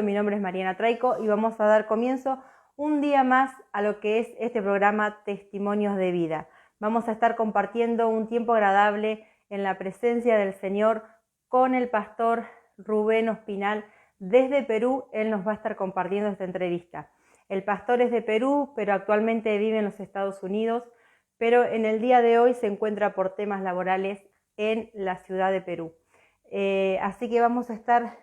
Mi nombre es Mariana Traico y vamos a dar comienzo un día más a lo que es este programa Testimonios de Vida. Vamos a estar compartiendo un tiempo agradable en la presencia del Señor con el pastor Rubén Ospinal desde Perú. Él nos va a estar compartiendo esta entrevista. El pastor es de Perú, pero actualmente vive en los Estados Unidos, pero en el día de hoy se encuentra por temas laborales en la ciudad de Perú. Así que vamos a estar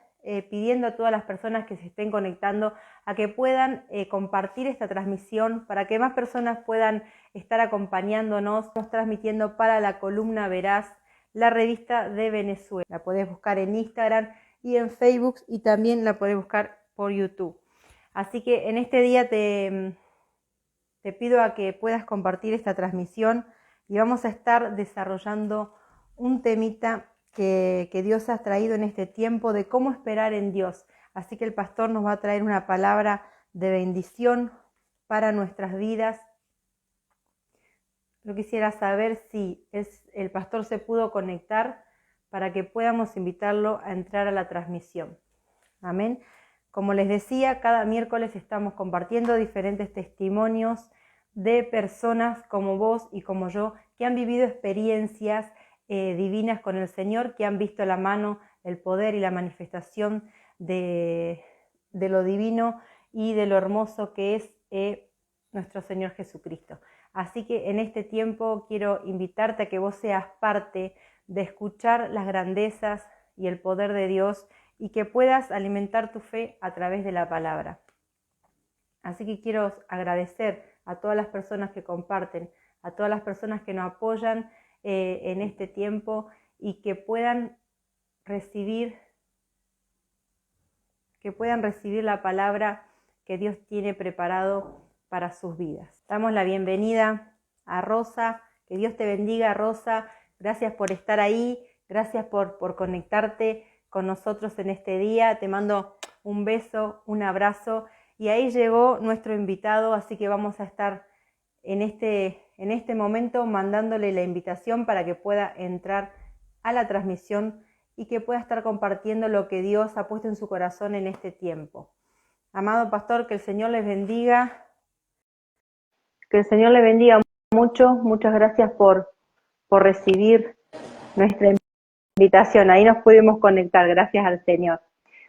pidiendo a todas las personas que se estén conectando a que puedan compartir esta transmisión para que más personas puedan estar acompañándonos. Estamos transmitiendo para la Columna Veraz, la revista de Venezuela. La podés buscar en Instagram y en Facebook y también la podés buscar por YouTube. Así que en este día te pido a que puedas compartir esta transmisión y vamos a estar desarrollando un temita que Dios ha traído en este tiempo de cómo esperar en Dios. Así que el pastor nos va a traer una palabra de bendición para nuestras vidas. Yo quisiera saber si el pastor se pudo conectar para que podamos invitarlo a entrar a la transmisión. Amén. Como les decía, cada miércoles estamos compartiendo diferentes testimonios de personas como vos y como yo que han vivido experiencias divinas con el Señor, que han visto la mano, el poder y la manifestación de lo divino y de lo hermoso que es nuestro Señor Jesucristo. Así que en este tiempo quiero invitarte a que vos seas parte de escuchar las grandezas y el poder de Dios y que puedas alimentar tu fe a través de la palabra. Así que quiero agradecer a todas las personas que comparten, a todas las personas que nos apoyan en este tiempo y que puedan recibir la palabra que Dios tiene preparado para sus vidas. Damos la bienvenida a Rosa. Que Dios te bendiga, Rosa. Gracias por estar ahí, gracias por conectarte con nosotros en este día. Te mando un beso, un abrazo. Y ahí llegó nuestro invitado, así que vamos a estar en este momento mandándole la invitación para que pueda entrar a la transmisión y que pueda estar compartiendo lo que Dios ha puesto en su corazón en este tiempo. Amado pastor, que el Señor les bendiga. Que el Señor les bendiga mucho. Muchas gracias por recibir nuestra invitación. Ahí nos pudimos conectar, gracias al Señor.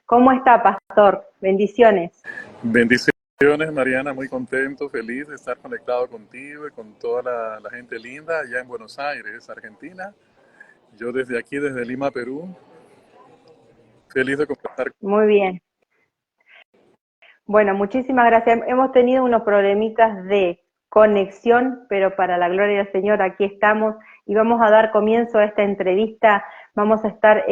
¿Cómo está, pastor? Bendiciones. Bendiciones, Mariana, muy contento, feliz de estar conectado contigo y con toda la gente linda allá en Buenos Aires, Argentina. Yo desde aquí, desde Lima, Perú, feliz de conversar. Muy bien. Bueno, muchísimas gracias. Hemos tenido unos problemitas de conexión, pero para la gloria del Señor aquí estamos y vamos a dar comienzo a esta entrevista. Vamos a estar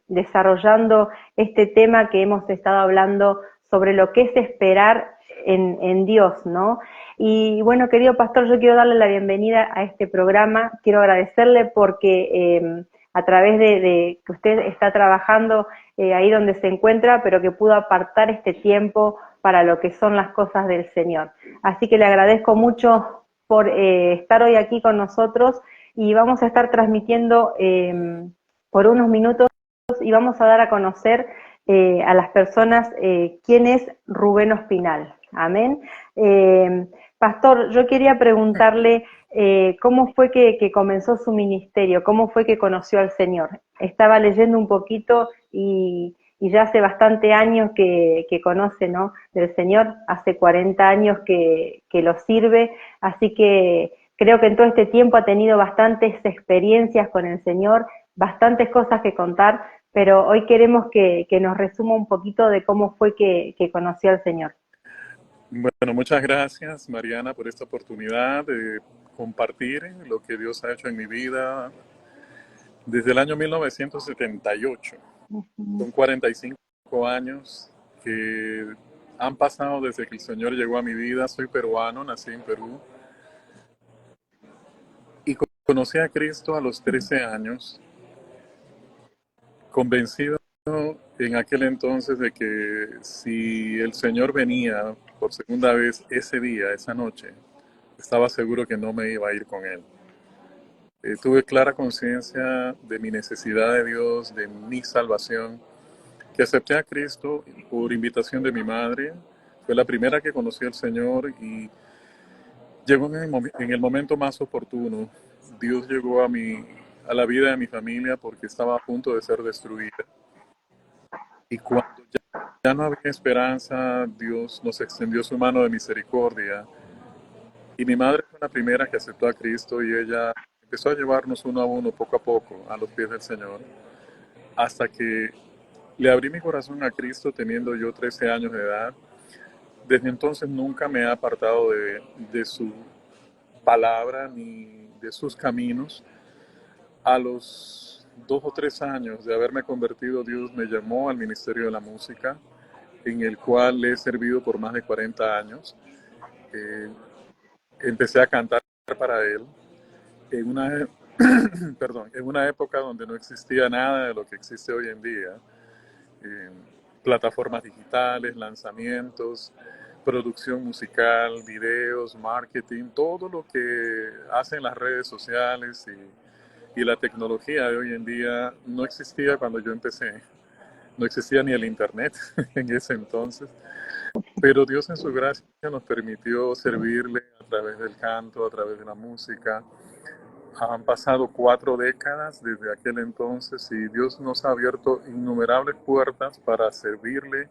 desarrollando este tema que hemos estado hablando sobre lo que es esperar en Dios, ¿no? Y bueno, querido pastor, yo quiero darle la bienvenida a este programa. Quiero agradecerle porque a través de que usted está trabajando ahí donde se encuentra, pero que pudo apartar este tiempo para lo que son las cosas del Señor. Así que le agradezco mucho por estar hoy aquí con nosotros y vamos a estar transmitiendo por unos minutos y vamos a dar a conocer a las personas quién es Rubén Ospinal. Amén. Pastor, yo quería preguntarle cómo fue que comenzó su ministerio, cómo fue que conoció al Señor. Estaba leyendo un poquito y ya hace bastante años que conoce, ¿no?, del Señor, hace 40 años que lo sirve, así que creo que en todo este tiempo ha tenido bastantes experiencias con el Señor, bastantes cosas que contar, pero hoy queremos que nos resuma un poquito de cómo fue que conoció al Señor. Bueno, muchas gracias, Mariana, por esta oportunidad de compartir lo que Dios ha hecho en mi vida desde el año 1978. Son 45 años que han pasado desde que el Señor llegó a mi vida. Soy peruano, nací en Perú y conocí a Cristo a los 13 años, convencido en aquel entonces de que si el Señor venía por segunda vez ese día, esa noche, estaba seguro que no me iba a ir con Él. Tuve clara conciencia de mi necesidad de Dios, de mi salvación, que acepté a Cristo por invitación de mi madre. Fue la primera que conocí al Señor y llegó en el momento más oportuno. Dios llegó a la vida de mi familia porque estaba a punto de ser destruida. Y cuando ya no había esperanza, Dios nos extendió su mano de misericordia. Y mi madre fue la primera que aceptó a Cristo y ella empezó a llevarnos uno a uno, poco a poco, a los pies del Señor, hasta que le abrí mi corazón a Cristo teniendo yo 13 años de edad. Desde entonces nunca me he apartado de su palabra ni de sus caminos. A los 2 o 3 años de haberme convertido, Dios me llamó al ministerio de la música, en el cual le he servido por más de 40 años. Eh, Empecé a cantar para Él en una, perdón, en una época donde no existía nada de lo que existe hoy en día. Eh, Plataformas digitales, lanzamientos, producción musical, videos, marketing, todo lo que hacen las redes sociales y la tecnología de hoy en día no existía cuando yo empecé. No existía ni el internet en ese entonces, pero Dios en su gracia nos permitió servirle a través del canto, a través de la música. Han pasado 4 décadas desde aquel entonces y Dios nos ha abierto innumerables puertas para servirle,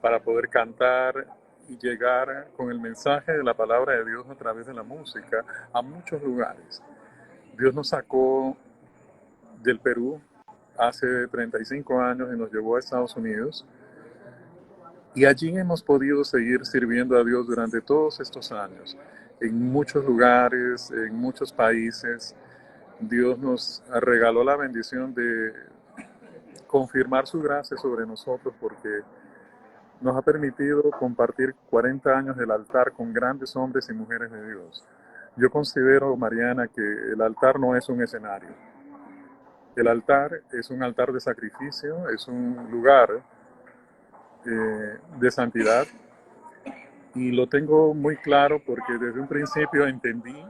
para poder cantar y llegar con el mensaje de la palabra de Dios a través de la música a muchos lugares. Dios nos sacó del Perú hace 35 años y nos llevó a Estados Unidos. Y allí hemos podido seguir sirviendo a Dios durante todos estos años. En muchos lugares, en muchos países, Dios nos regaló la bendición de confirmar su gracia sobre nosotros porque nos ha permitido compartir 40 años del altar con grandes hombres y mujeres de Dios. Yo considero, Mariana, que el altar no es un escenario. El altar es un altar de sacrificio, es un lugar de santidad. Y lo tengo muy claro porque desde un principio entendí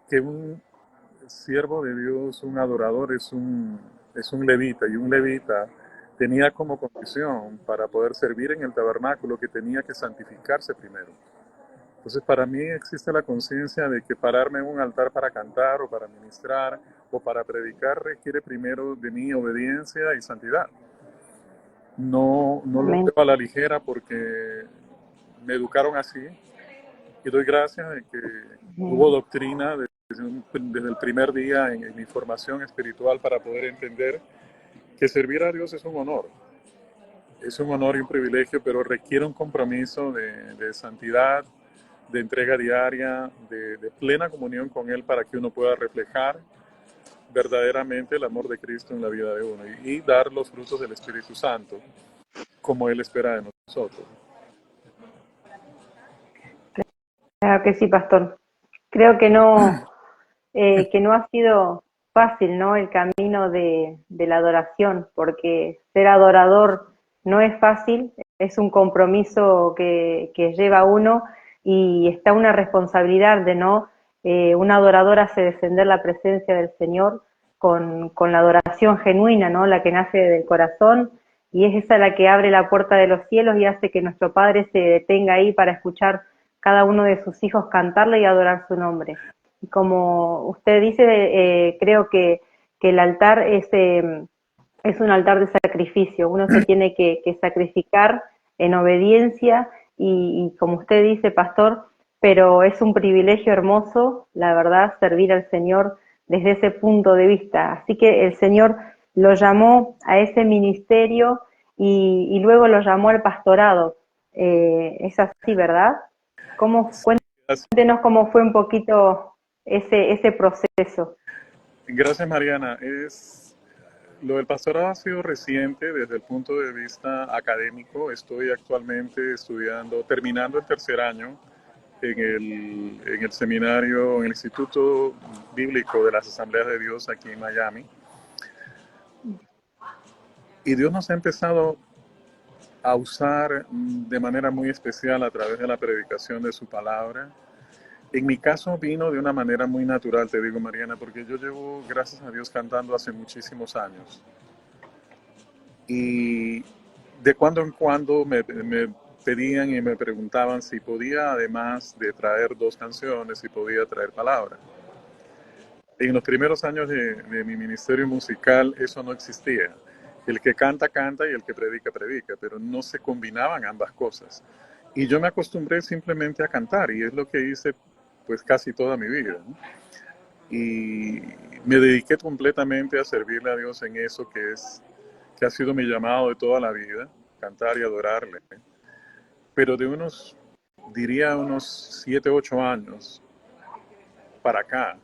que un siervo de Dios, un adorador, es un levita, y un levita tenía como condición para poder servir en el tabernáculo que tenía que santificarse primero. Entonces para mí existe la conciencia de que pararme en un altar para cantar o para ministrar o para predicar requiere primero de mi obediencia y santidad. No lo Amén. veo a la ligera porque me educaron así y doy gracias de que hubo doctrina desde el primer día en mi formación espiritual para poder entender que servir a Dios es un honor. Es un honor y un privilegio, pero requiere un compromiso de santidad, de entrega diaria, de plena comunión con Él para que uno pueda reflejar verdaderamente el amor de Cristo en la vida de uno y dar los frutos del Espíritu Santo como Él espera de nosotros. Claro que sí, pastor. Creo que no ha sido fácil, ¿no? El camino de la adoración, porque ser adorador no es fácil, es un compromiso que lleva uno y está una responsabilidad de no, un adorador hace descender la presencia del Señor con la adoración genuina, ¿no? La que nace del corazón y es esa la que abre la puerta de los cielos y hace que nuestro Padre se detenga ahí para escuchar cada uno de sus hijos cantarle y adorar su nombre. Y como usted dice, creo que el altar es un altar de sacrificio. Uno se tiene que sacrificar en obediencia y como usted dice, pastor, pero es un privilegio hermoso, la verdad, servir al Señor desde ese punto de vista. Así que el Señor lo llamó a ese ministerio y luego lo llamó al pastorado. Es así, ¿verdad? Cuéntenos cómo fue un poquito ese proceso. Gracias, Mariana. Lo del pastorado ha sido reciente desde el punto de vista académico. Estoy actualmente estudiando, terminando el tercer año en el seminario, en el Instituto Bíblico de las Asambleas de Dios aquí en Miami. Y Dios nos ha empezado a usar de manera muy especial a través de la predicación de su palabra. En mi caso vino de una manera muy natural, te digo, Mariana, porque yo llevo, gracias a Dios, cantando hace muchísimos años. y de cuando en cuando me pedían y me preguntaban si podía, además de traer dos canciones, si podía traer palabra. En los primeros años de mi ministerio musical eso no existía. El que canta, canta y el que predica, predica, pero no se combinaban ambas cosas. Y yo me acostumbré simplemente a cantar y es lo que hice pues casi toda mi vida, ¿no? Y me dediqué completamente a servirle a Dios en eso que ha sido mi llamado de toda la vida, cantar y adorarle. Pero de unos, diría unos 7, 8 años para acá,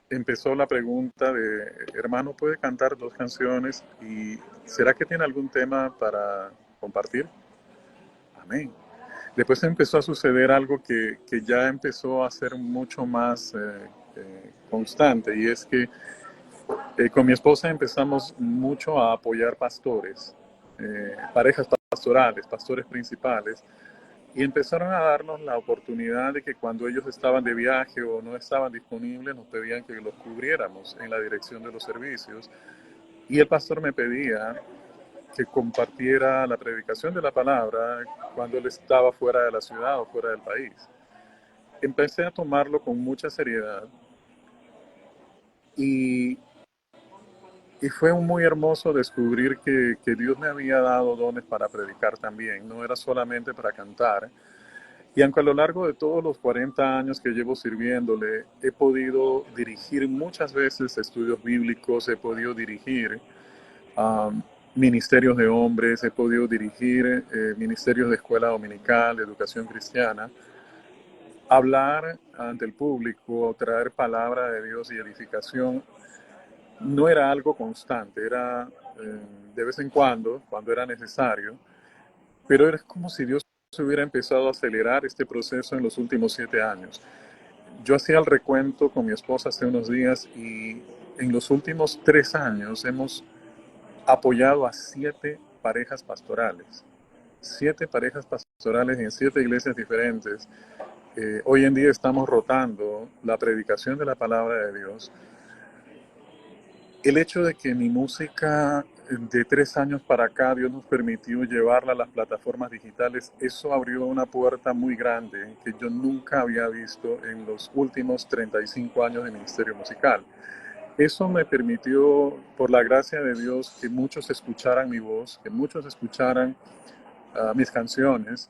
empezó la pregunta de, hermano, ¿puede cantar dos canciones? ¿Y será que tiene algún tema para compartir? Amén. Después empezó a suceder algo que ya empezó a ser mucho más constante, y es que con mi esposa empezamos mucho a apoyar pastores, parejas pastorales, pastores principales, y empezaron a darnos la oportunidad de que cuando ellos estaban de viaje o no estaban disponibles, nos pedían que los cubriéramos en la dirección de los servicios. Y el pastor me pedía que compartiera la predicación de la palabra cuando él estaba fuera de la ciudad o fuera del país. Empecé a tomarlo con mucha seriedad y, y fue muy hermoso descubrir que Dios me había dado dones para predicar también, no era solamente para cantar. Y aunque a lo largo de todos los 40 años que llevo sirviéndole, he podido dirigir muchas veces estudios bíblicos, he podido dirigir um, ministerios de hombres, he podido dirigir ministerios de escuela dominical, de educación cristiana, hablar ante el público, traer palabra de Dios y edificación, no era algo constante, era de vez en cuando era necesario, pero era como si Dios hubiera empezado a acelerar este proceso en los últimos 7 años. Yo hacía el recuento con mi esposa hace unos días y en los últimos 3 años hemos apoyado a 7 parejas pastorales. 7 parejas pastorales en 7 iglesias diferentes. Hoy en día estamos rotando la predicación de la palabra de Dios. El hecho de que mi música de 3 años para acá, Dios nos permitió llevarla a las plataformas digitales, eso abrió una puerta muy grande que yo nunca había visto en los últimos 35 años de ministerio musical. Eso me permitió, por la gracia de Dios, que muchos escucharan mi voz, que muchos escucharan mis canciones,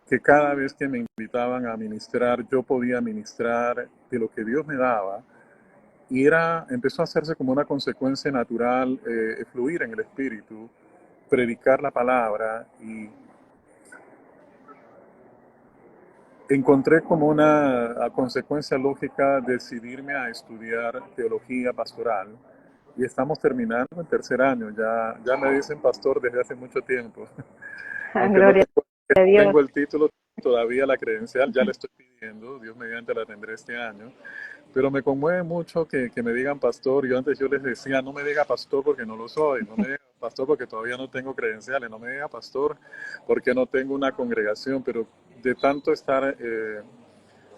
que cada vez que me invitaban a ministrar, yo podía ministrar de lo que Dios me daba. Y empezó a hacerse como una consecuencia natural, fluir en el Espíritu, predicar la palabra, y encontré como una consecuencia lógica decidirme a estudiar teología pastoral. Y estamos terminando el tercer año, ya me dicen pastor desde hace mucho tiempo, aunque no Gloria tengo, a Dios. tengo el título todavía, la credencial, ya la estoy pidiendo, Dios mediante la tendré este año. Pero me conmueve mucho que me digan pastor. Yo les decía, no me diga pastor porque no lo soy, no me diga pastor porque todavía no tengo credenciales, no me diga pastor porque no tengo una congregación, pero de tanto estar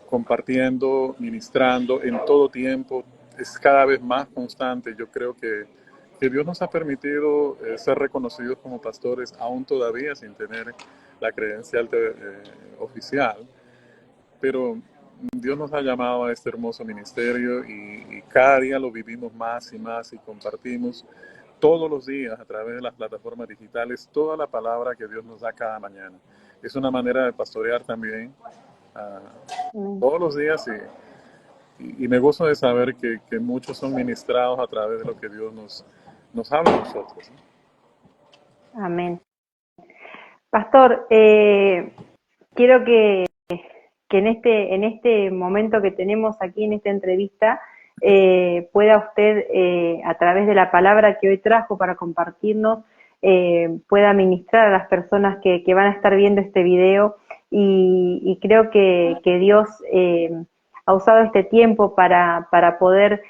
compartiendo, ministrando en todo tiempo, es cada vez más constante. Yo creo que Dios nos ha permitido ser reconocidos como pastores, aún todavía sin tener la credencial oficial, pero Dios nos ha llamado a este hermoso ministerio y cada día lo vivimos más y más y compartimos todos los días a través de las plataformas digitales toda la palabra que Dios nos da cada mañana. Es una manera de pastorear también todos los días y me gozo de saber que muchos son ministrados a través de lo que Dios nos habla a nosotros, ¿no? Amén. Pastor, quiero que en este momento que tenemos aquí en esta entrevista, pueda usted, a través de la palabra que hoy trajo para compartirnos, pueda ministrar a las personas que van a estar viendo este video, y creo que Dios ha usado este tiempo para poder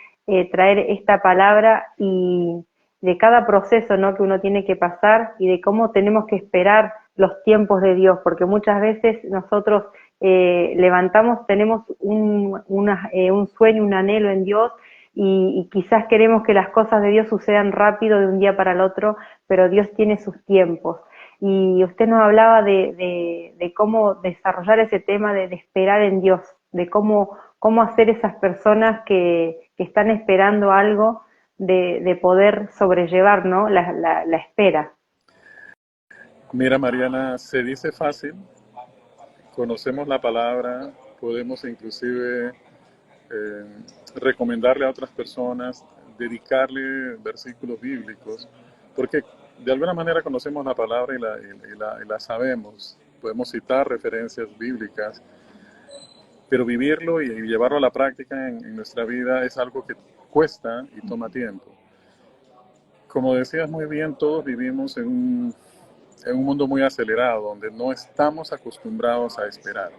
traer esta palabra, y de cada proceso, ¿no?, que uno tiene que pasar, y de cómo tenemos que esperar los tiempos de Dios, porque muchas veces nosotros tenemos un sueño, un anhelo en Dios, y quizás queremos que las cosas de Dios sucedan rápido de un día para el otro, pero Dios tiene sus tiempos. Y usted nos hablaba de cómo desarrollar ese tema de esperar en Dios, de cómo hacer esas personas que están esperando algo, de poder sobrellevar, ¿no? La espera. Mira, Mariana, se dice fácil, conocemos la palabra, podemos inclusive eh, recomendarle a otras personas, dedicarle versículos bíblicos, porque de alguna manera conocemos la palabra y la sabemos, podemos citar referencias bíblicas, pero vivirlo y llevarlo a la práctica en nuestra vida es algo que cuesta y toma tiempo. Como decías muy bien, todos vivimos en un mundo muy acelerado, donde no estamos acostumbrados a esperar.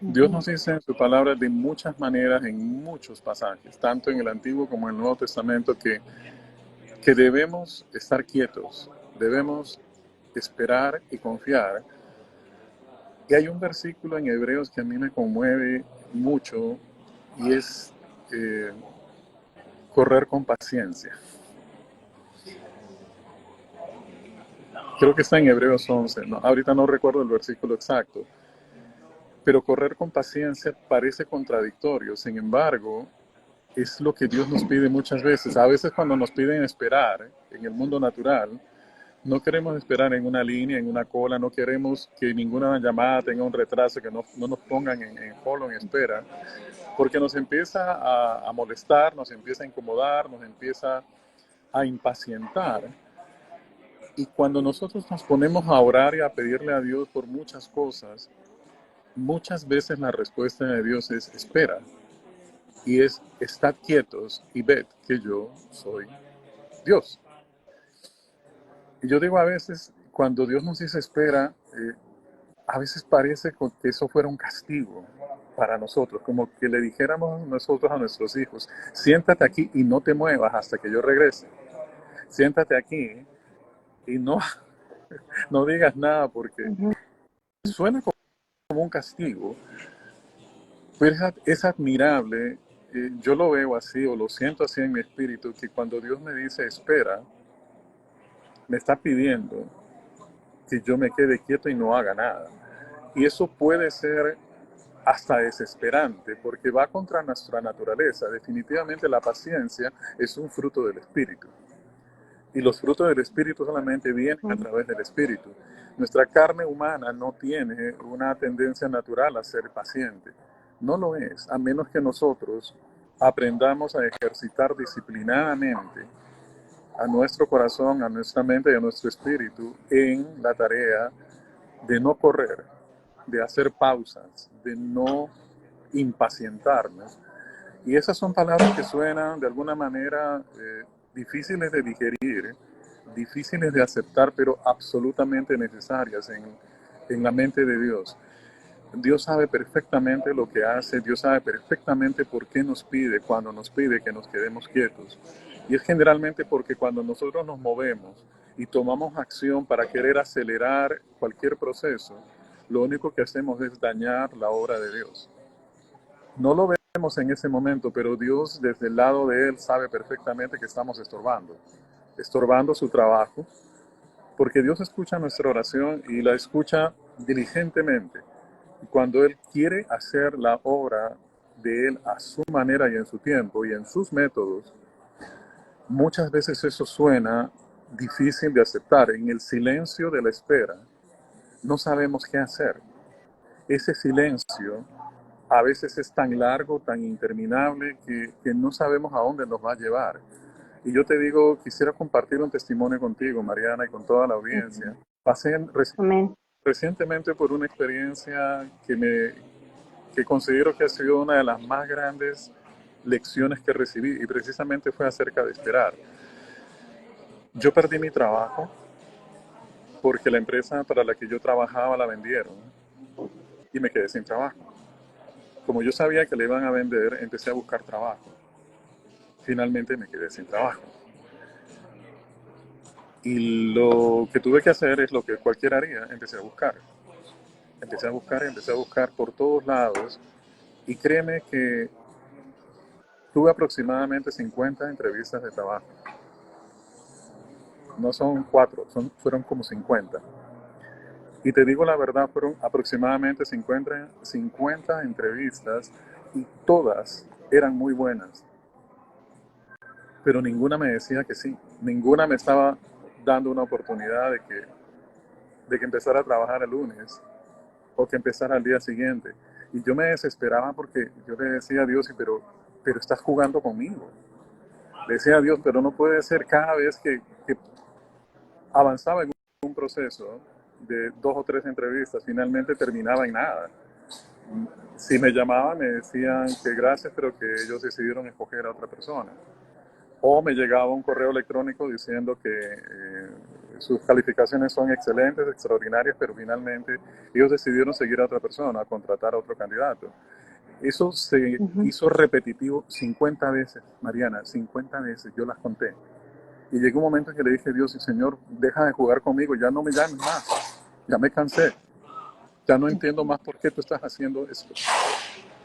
Dios Ujú, nos dice en su palabra de muchas maneras, en muchos pasajes, tanto en el Antiguo como en el Nuevo Testamento, que debemos estar quietos, debemos esperar y confiar. Y hay un versículo en Hebreos que a mí me conmueve mucho y es eh, correr con paciencia. Creo que está en Hebreos 11, ¿no? Ahorita no recuerdo el versículo exacto, pero correr con paciencia parece contradictorio. Sin embargo, es lo que Dios nos pide muchas veces. A veces cuando nos piden esperar en el mundo natural, no queremos esperar en una línea, en una cola, no queremos que ninguna llamada tenga un retraso, que no nos pongan en hold o en espera, porque nos empieza a molestar, nos empieza a incomodar, nos empieza a impacientar. Y cuando nosotros nos ponemos a orar y a pedirle a Dios por muchas cosas, muchas veces la respuesta de Dios es espera. Y es estad quietos y ved que yo soy Dios. Y yo digo a veces, cuando Dios nos dice espera, a veces parece que eso fuera un castigo para nosotros, como que le dijéramos nosotros a nuestros hijos, siéntate aquí y no te muevas hasta que yo regrese. Siéntate aquí y no digas nada porque ujú. suena como un castigo, pero es admirable. Yo lo veo así o lo siento así en mi espíritu, que cuando Dios me dice espera, me está pidiendo que yo me quede quieto y no haga nada. Y eso puede ser hasta desesperante porque va contra nuestra naturaleza. Definitivamente la paciencia es un fruto del Espíritu. Y los frutos del Espíritu solamente vienen a través del Espíritu. Nuestra carne humana no tiene una tendencia natural a ser paciente. No lo es, a menos que nosotros aprendamos a ejercitar disciplinadamente a nuestro corazón, a nuestra mente y a nuestro espíritu en la tarea de no correr, de hacer pausas, de no impacientarnos. Y esas son palabras que suenan de alguna manera difíciles de digerir, difíciles de aceptar, pero absolutamente necesarias en la mente de Dios. Dios sabe perfectamente lo que hace, Dios sabe perfectamente por qué nos pide, cuando nos pide que nos quedemos quietos. Y es generalmente porque cuando nosotros nos movemos y tomamos acción para querer acelerar cualquier proceso, lo único que hacemos es dañar la obra de Dios. No lo vemos en ese momento, pero Dios desde el lado de Él sabe perfectamente que estamos estorbando su trabajo, porque Dios escucha nuestra oración y la escucha diligentemente. Y cuando Él quiere hacer la obra de Él a su manera y en su tiempo y en sus métodos, muchas veces eso suena difícil de aceptar. En el silencio de la espera, no sabemos qué hacer. Ese silencio a veces es tan largo, tan interminable, que no sabemos a dónde nos va a llevar. Y yo te digo, quisiera compartir un testimonio contigo, Mariana, y con toda la audiencia. Pasé Amén. recientemente por una experiencia que considero que ha sido una de las más grandes lecciones que recibí, y precisamente fue acerca de esperar. Yo perdí mi trabajo porque la empresa para la que yo trabajaba la vendieron y me quedé sin trabajo. Como yo sabía que le iban a vender, empecé a buscar trabajo. Finalmente me quedé sin trabajo. Y lo que tuve que hacer es lo que cualquiera haría, empecé a buscar. Empecé a buscar, empecé a buscar por todos lados. Y créeme que Tuve aproximadamente 50 entrevistas de trabajo. No son 4, fueron como 50. Y te digo la verdad, fueron aproximadamente 50 entrevistas y todas eran muy buenas. Pero ninguna me decía que sí. Ninguna me estaba dando una oportunidad de que empezara a trabajar el lunes o que empezara al día siguiente. Y yo me desesperaba porque yo le decía a Dios, pero estás jugando conmigo. Le decía a Dios, pero no puede ser cada vez que avanzaba en un proceso de 2 o 3 entrevistas, finalmente terminaba en nada. Si me llamaban me decían que gracias, pero que ellos decidieron escoger a otra persona. O me llegaba un correo electrónico diciendo que sus calificaciones son excelentes, extraordinarias, pero finalmente ellos decidieron seguir a otra persona, a contratar a otro candidato. Eso se Ujú. hizo repetitivo 50 veces, Mariana, 50 veces, yo las conté. Y llegó un momento en que le dije a Dios, Señor, deja de jugar conmigo, ya no me llames más, ya me cansé, ya no entiendo más por qué tú estás haciendo esto.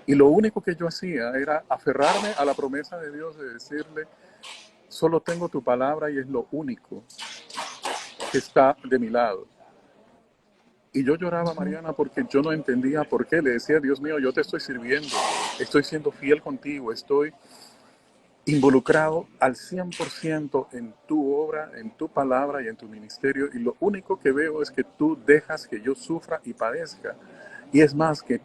Y lo único que yo hacía era aferrarme a la promesa de Dios de decirle, solo tengo tu palabra y es lo único que está de mi lado. Y yo lloraba, Ujú. Mariana, porque yo no entendía por qué. Le decía, Dios mío, yo te estoy sirviendo, estoy siendo fiel contigo, estoy involucrado al 100% en tu obra, en tu palabra y en tu ministerio. Y lo único que veo es que tú dejas que yo sufra y padezca. Y es más, que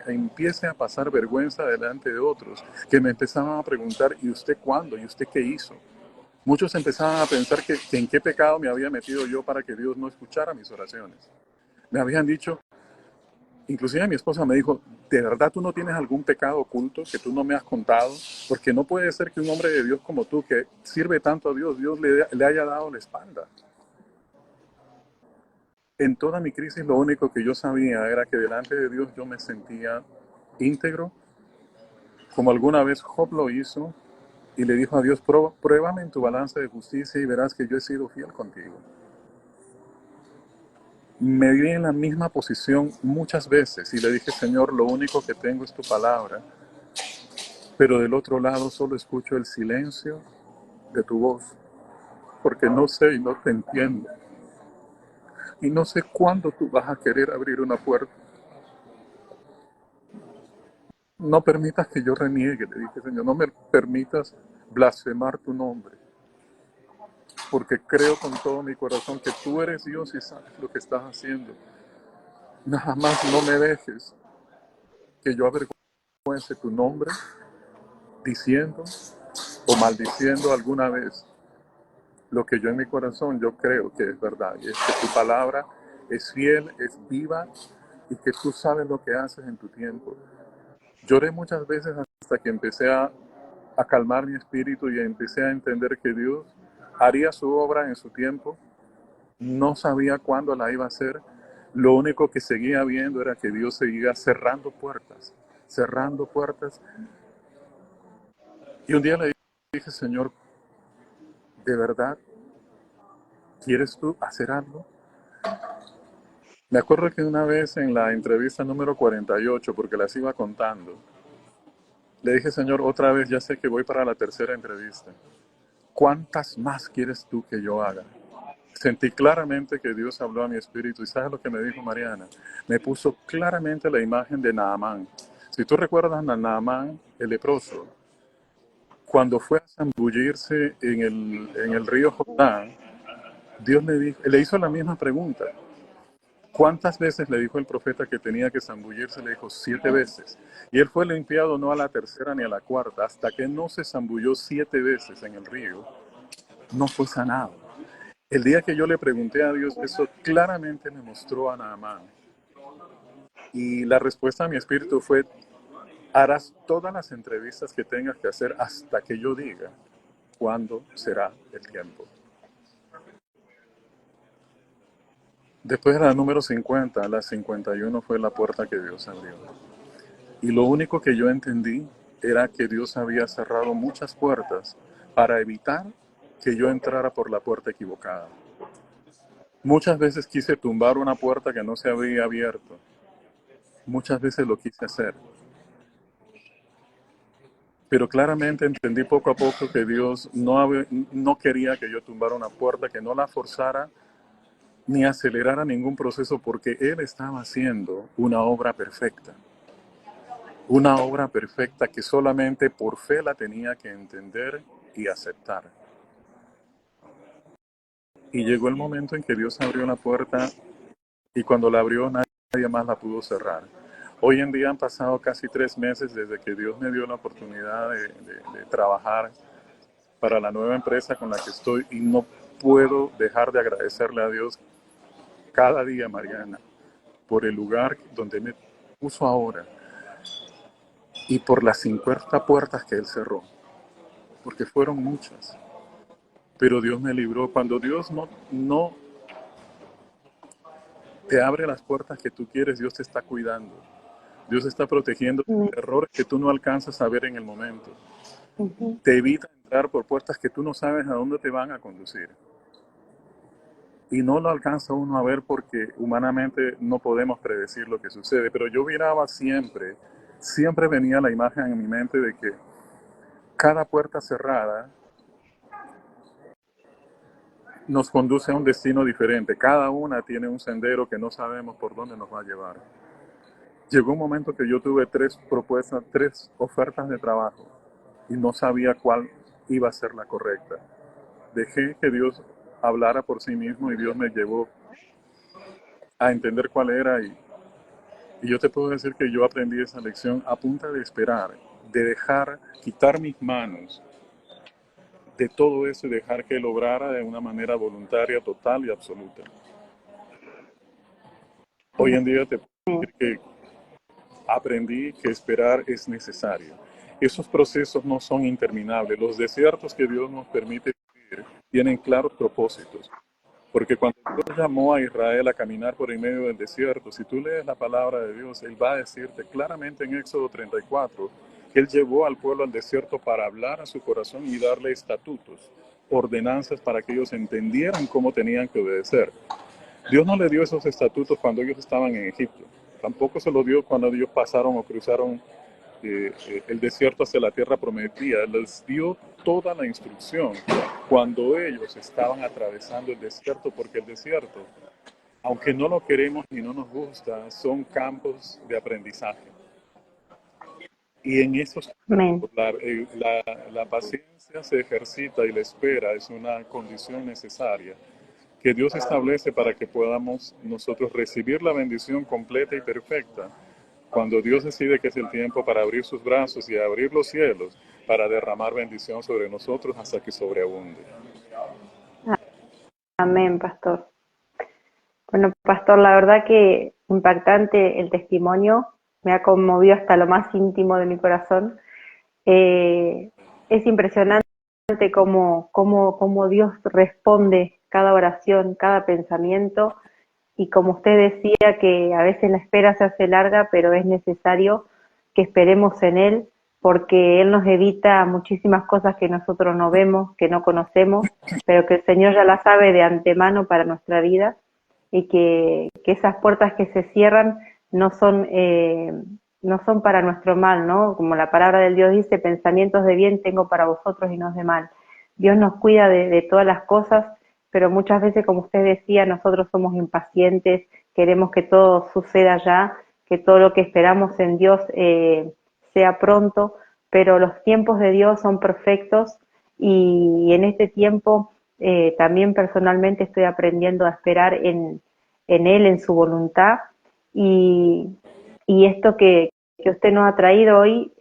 empiece a pasar vergüenza delante de otros, que me empezaban a preguntar, ¿y usted cuándo? ¿Y usted qué hizo? Muchos empezaban a pensar que en qué pecado me había metido yo para que Dios no escuchara mis oraciones. Me habían dicho, inclusive mi esposa me dijo, ¿de verdad tú no tienes algún pecado oculto que tú no me has contado? Porque no puede ser que un hombre de Dios como tú, que sirve tanto a Dios, Dios le haya dado la espalda. En toda mi crisis lo único que yo sabía era que delante de Dios yo me sentía íntegro, como alguna vez Job lo hizo, y le dijo a Dios, pruébame en tu balanza de justicia y verás que yo he sido fiel contigo. Me vi en la misma posición muchas veces y le dije, Señor, lo único que tengo es tu palabra, pero del otro lado solo escucho el silencio de tu voz, porque no sé y no te entiendo. Y no sé cuándo tú vas a querer abrir una puerta. No permitas que yo reniegue, le dije, Señor, no me permitas blasfemar tu nombre, porque creo con todo mi corazón que tú eres Dios y sabes lo que estás haciendo. Nada más no me dejes que yo avergüence tu nombre diciendo o maldiciendo alguna vez lo que yo en mi corazón yo creo que es verdad, y es que tu palabra es fiel, es viva y que tú sabes lo que haces en tu tiempo. Lloré muchas veces hasta que empecé a calmar mi espíritu y empecé a entender que Dios haría su obra en su tiempo. No sabía cuándo la iba a hacer. Lo único que seguía viendo era que Dios seguía cerrando puertas, cerrando puertas. Y un día le dije, Señor, ¿de verdad quieres tú hacer algo? Me acuerdo que una vez en la entrevista número 48, porque las iba contando, le dije, Señor, otra vez ya sé que voy para la tercera entrevista. ¿Cuántas más quieres tú que yo haga? Sentí claramente que Dios habló a mi espíritu y ¿sabes lo que me dijo Mariana? Me puso claramente la imagen de Naamán. Si tú recuerdas a Naamán, el leproso, cuando fue a zambullirse en el río Jordán, Dios le hizo la misma pregunta. ¿Cuántas veces le dijo el profeta que tenía que zambullirse? Le dijo 7 veces. Y él fue limpiado no a la tercera ni a la cuarta, hasta que no se zambulló 7 veces en el río, no fue sanado. El día que yo le pregunté a Dios, eso claramente me mostró a Naamán. Y la respuesta a mi espíritu fue, harás todas las entrevistas que tengas que hacer hasta que yo diga cuándo será el tiempo. Después de la número 50, la 51 fue la puerta que Dios abrió. Y lo único que yo entendí era que Dios había cerrado muchas puertas para evitar que yo entrara por la puerta equivocada. Muchas veces quise tumbar una puerta que no se había abierto. Muchas veces lo quise hacer. Pero claramente entendí poco a poco que Dios no quería que yo tumbara una puerta, que no la forzara ni acelerara ningún proceso, porque Él estaba haciendo una obra perfecta que solamente por fe la tenía que entender y aceptar. Y llegó el momento en que Dios abrió la puerta y cuando la abrió nadie más la pudo cerrar. Hoy en día han pasado casi 3 meses desde que Dios me dio la oportunidad de trabajar para la nueva empresa con la que estoy y no puedo dejar de agradecerle a Dios cada día, Mariana, por el lugar donde me puso ahora y por las 50 puertas que Él cerró, porque fueron muchas. Pero Dios me libró. Cuando Dios no te abre las puertas que tú quieres, Dios te está cuidando. Dios está protegiendo de errores que tú no alcanzas a ver en el momento. Te evita entrar por puertas que tú no sabes a dónde te van a conducir. Y no lo alcanza uno a ver porque humanamente no podemos predecir lo que sucede. Pero yo miraba siempre venía la imagen en mi mente de que cada puerta cerrada nos conduce a un destino diferente. Cada una tiene un sendero que no sabemos por dónde nos va a llevar. Llegó un momento que yo tuve 3 propuestas, 3 ofertas de trabajo y no sabía cuál iba a ser la correcta. Dejé que Dios hablara por sí mismo y Dios me llevó a entender cuál era y yo te puedo decir que yo aprendí esa lección a punta de esperar, de quitar mis manos de todo eso y dejar que Él obrara de una manera voluntaria, total y absoluta. Hoy en día te puedo decir que aprendí que esperar es necesario. Esos procesos no son interminables. Los desiertos que Dios nos permite vivir tienen claros propósitos. Porque cuando Dios llamó a Israel a caminar por en medio del desierto, si tú lees la palabra de Dios, Él va a decirte claramente en Éxodo 34 que Él llevó al pueblo al desierto para hablar a su corazón y darle estatutos, ordenanzas para que ellos entendieran cómo tenían que obedecer. Dios no le dio esos estatutos cuando ellos estaban en Egipto. Tampoco se los dio cuando ellos pasaron o cruzaron el desierto hacia la tierra prometida. Les dio toda la instrucción cuando ellos estaban atravesando el desierto, porque el desierto, aunque no lo queremos y no nos gusta, son campos de aprendizaje. Y en esos campos, la paciencia se ejercita y la espera es una condición necesaria que Dios establece para que podamos nosotros recibir la bendición completa y perfecta cuando Dios decide que es el tiempo para abrir sus brazos y abrir los cielos para derramar bendición sobre nosotros hasta que sobreabunde. Amén, pastor. Bueno, pastor, la verdad que impactante el testimonio, me ha conmovido hasta lo más íntimo de mi corazón. Es impresionante cómo Dios responde cada oración, cada pensamiento, y como usted decía que a veces la espera se hace larga, pero es necesario que esperemos en Él, porque Él nos evita muchísimas cosas que nosotros no vemos, que no conocemos, pero que el Señor ya las sabe de antemano para nuestra vida, y que esas puertas que se cierran no son para nuestro mal, ¿no? Como la palabra del Dios dice, pensamientos de bien tengo para vosotros y no de mal. Dios nos cuida de todas las cosas, pero muchas veces, como usted decía, nosotros somos impacientes, queremos que todo suceda ya, que todo lo que esperamos en Dios sea pronto, pero los tiempos de Dios son perfectos, y en este tiempo también personalmente estoy aprendiendo a esperar en Él, en su voluntad, y esto que usted nos ha traído hoy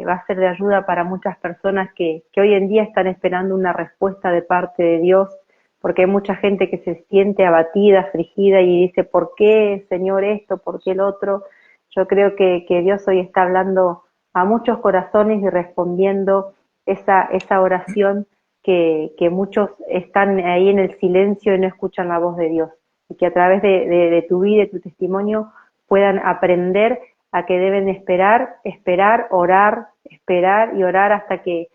va a ser de ayuda para muchas personas que hoy en día están esperando una respuesta de parte de Dios, porque hay mucha gente que se siente abatida, afligida y dice, ¿por qué, Señor, esto? ¿Por qué el otro? Yo creo que Dios hoy está hablando a muchos corazones y respondiendo esa oración que muchos están ahí en el silencio y no escuchan la voz de Dios, y que a través de tu vida y tu testimonio puedan aprender a que deben esperar, orar, esperar y orar hasta que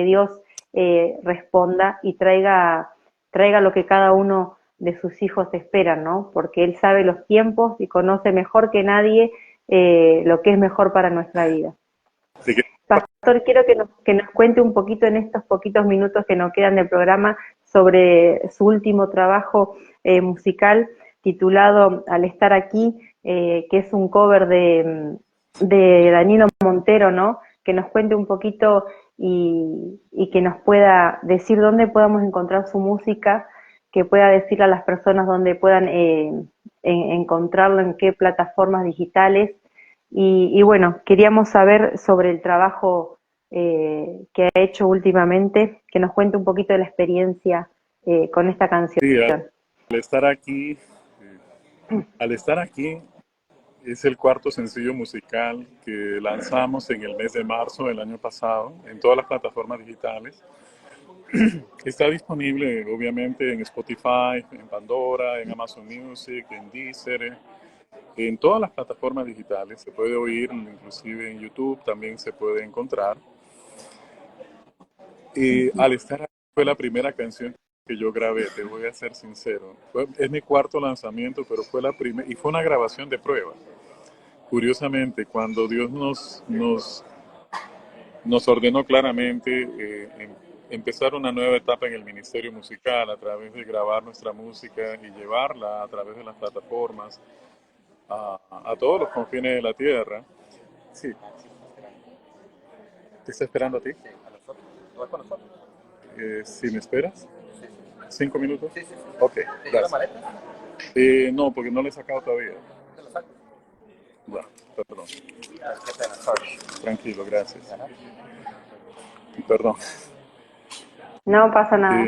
Dios responda y traiga lo que cada uno de sus hijos esperan, ¿no? Porque Él sabe los tiempos y conoce mejor que nadie lo que es mejor para nuestra vida. Así que quiero que nos cuente un poquito en estos poquitos minutos que nos quedan del programa sobre su último trabajo musical titulado Al estar aquí, que es un cover de Danilo Montero, ¿no? Que nos cuente un poquito y que nos pueda decir dónde podamos encontrar su música, que pueda decirle a las personas dónde puedan encontrarlo, en qué plataformas digitales. Y bueno, queríamos saber sobre el trabajo que ha hecho últimamente, que nos cuente un poquito de la experiencia con esta canción. Sí, estar aquí, al estar aquí es el cuarto sencillo musical que lanzamos en el mes de marzo del año pasado en todas las plataformas digitales. Está disponible obviamente en Spotify, en Pandora, en Amazon Music, en Deezer, en todas las plataformas digitales. Se puede oír, inclusive en YouTube también se puede encontrar. Al estar aquí fue la primera canción que yo grabé, te voy a ser sincero. Es mi cuarto lanzamiento, pero fue la primera, y fue una grabación de prueba. Curiosamente, cuando Dios nos ordenó claramente empezar una nueva etapa en el ministerio musical a través de grabar nuestra música y llevarla a través de las plataformas a todos los confines de la tierra. Sí. ¿Te está esperando a ti? Sí, a nosotros. ¿Vas con nosotros? ¿Si me esperas? Sí. ¿5 minutos? Sí, sí, sí. Ok, gracias. ¿La maleta? No, porque no le he sacado todavía. ¿Te lo saco? Bueno, perdón. Tranquilo, gracias. Ajá. Perdón. No pasa nada.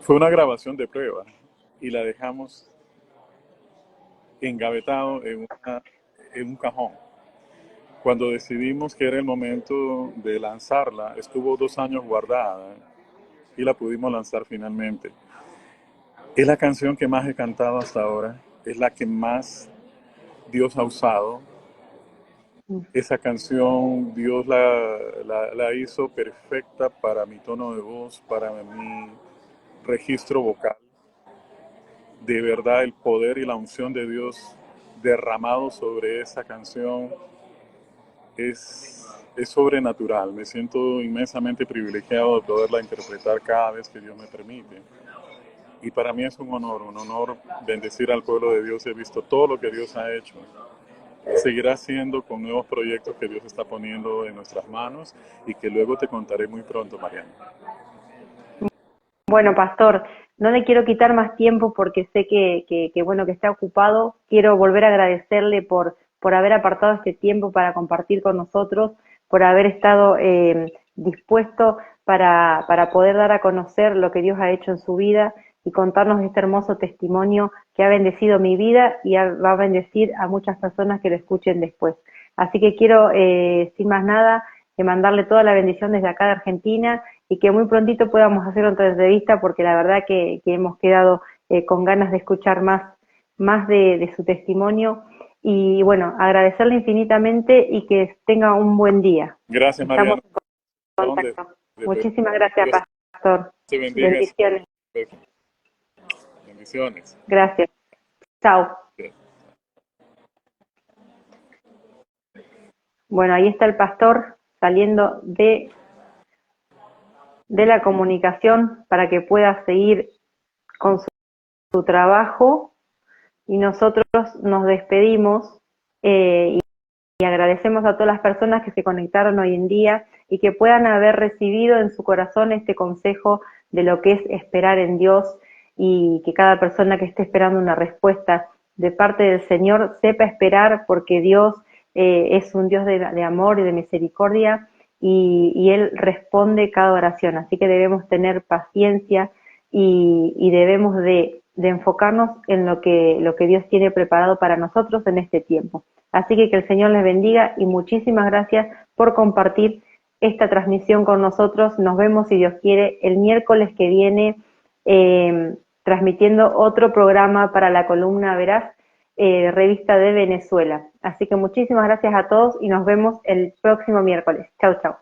Fue una grabación de prueba y la dejamos engavetado en un cajón. Cuando decidimos que era el momento de lanzarla, estuvo 2 años guardada y la pudimos lanzar finalmente. Es la canción que más he cantado hasta ahora, es la que más Dios ha usado. Esa canción Dios la hizo perfecta para mi tono de voz, para mi registro vocal. De verdad el poder y la unción de Dios derramado sobre esa canción es sobrenatural. Me siento inmensamente privilegiado de poderla interpretar cada vez que Dios me permite. Y para mí es un honor bendecir al pueblo de Dios. He visto todo lo que Dios ha hecho. Seguirá haciendo con nuevos proyectos que Dios está poniendo en nuestras manos y que luego te contaré muy pronto, Mariana. Bueno, pastor, no le quiero quitar más tiempo porque sé bueno, que está ocupado. Quiero volver a agradecerle por haber apartado este tiempo para compartir con nosotros, por haber estado dispuesto para poder dar a conocer lo que Dios ha hecho en su vida y contarnos este hermoso testimonio que ha bendecido mi vida y va a bendecir a muchas personas que lo escuchen después. Así que quiero, sin más nada, mandarle toda la bendición desde acá de Argentina y que muy prontito podamos hacer otra entrevista porque la verdad que hemos quedado con ganas de escuchar más de su testimonio y bueno, agradecerle infinitamente y que tenga un buen día. Gracias, Mariana. Estamos en contacto. Muchísimas gracias, pastor. Te bendiga. Bendiciones. Bendiciones. Gracias. Chao. Bueno, ahí está el pastor saliendo de la comunicación para que pueda seguir con su trabajo y nosotros nos despedimos y agradecemos a todas las personas que se conectaron hoy en día y que puedan haber recibido en su corazón este consejo de lo que es esperar en Dios y que cada persona que esté esperando una respuesta de parte del Señor sepa esperar porque Dios es un Dios de amor y de misericordia y Él responde cada oración, así que debemos tener paciencia y debemos de enfocarnos en lo que Dios tiene preparado para nosotros en este tiempo. Así que el Señor les bendiga y muchísimas gracias por compartir esta transmisión con nosotros. Nos vemos, si Dios quiere, el miércoles que viene transmitiendo otro programa para la columna Veraz, Revista de Venezuela. Así que muchísimas gracias a todos y nos vemos el próximo miércoles. Chau, chau.